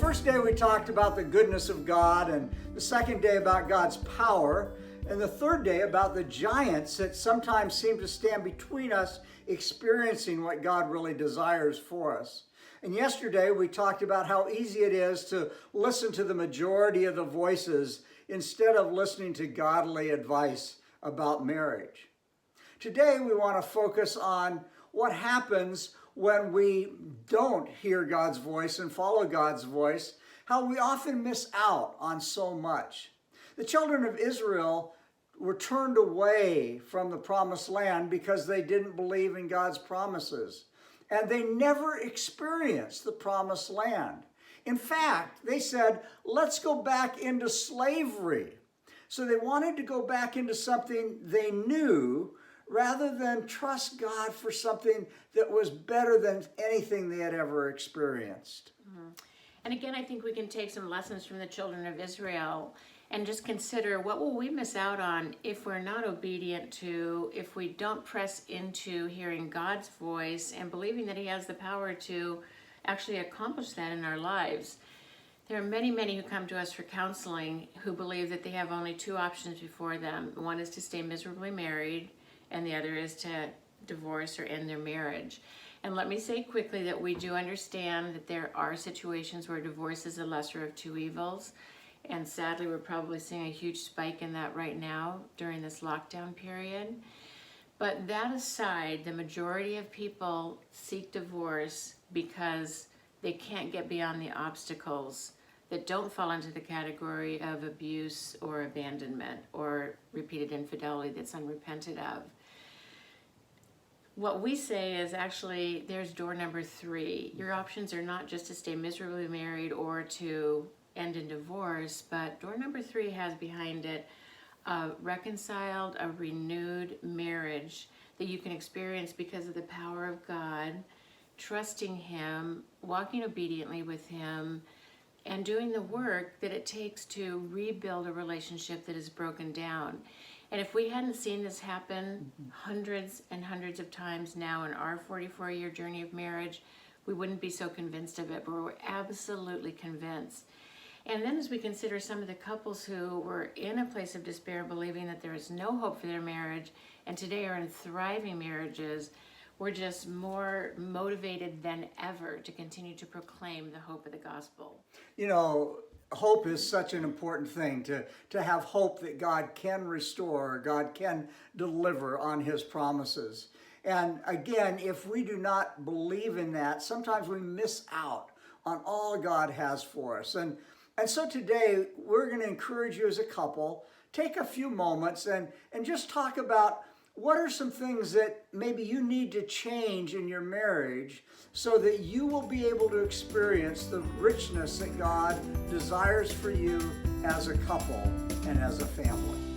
first day we talked about the goodness of God, and the second day about God's power, and the third day about the giants that sometimes seem to stand between us experiencing what God really desires for us. And yesterday we talked about how easy it is to listen to the majority of the voices instead of listening to godly advice about marriage. Today we want to focus on what happens when we don't hear God's voice and follow God's voice, how we often miss out on so much. The children of Israel were turned away from the promised land because they didn't believe in God's promises, and they never experienced the promised land. In fact, they said, let's go back into slavery. So they wanted to go back into something they knew rather than trust God for something that was better than anything they had ever experienced. Mm-hmm. And again, I think we can take some lessons from the children of Israel and just consider, what will we miss out on if we're not obedient to, if we don't press into hearing God's voice and believing that He has the power to actually accomplish that in our lives. There are many, many who come to us for counseling who believe that they have only two options before them. One is to stay miserably married, and the other is to divorce or end their marriage. And let me say quickly that we do understand that there are situations where divorce is the lesser of two evils. And sadly, we're probably seeing a huge spike in that right now during this lockdown period. But that aside, the majority of people seek divorce because they can't get beyond the obstacles that don't fall into the category of abuse or abandonment or repeated infidelity that's unrepented of. What we say is actually there's door number 3. Your options are not just to stay miserably married or to end in divorce, but door number 3 has behind it a reconciled, a renewed marriage that you can experience because of the power of God, trusting Him, walking obediently with Him, and doing the work that it takes to rebuild a relationship that is broken down. And if we hadn't seen this happen hundreds and hundreds of times now in our 44-year journey of marriage, we wouldn't be so convinced of it, but we're absolutely convinced. And then as we consider some of the couples who were in a place of despair, believing that there is no hope for their marriage, and today are in thriving marriages, we're just more motivated than ever to continue to proclaim the hope of the gospel. You know, hope is such an important thing, to have hope that God can restore, God can deliver on His promises. And again, if we do not believe in that, sometimes we miss out on all God has for us. And so today, we're going to encourage you as a couple, take a few moments and just talk about what are some things that maybe you need to change in your marriage so that you will be able to experience the richness that God desires for you as a couple and as a family.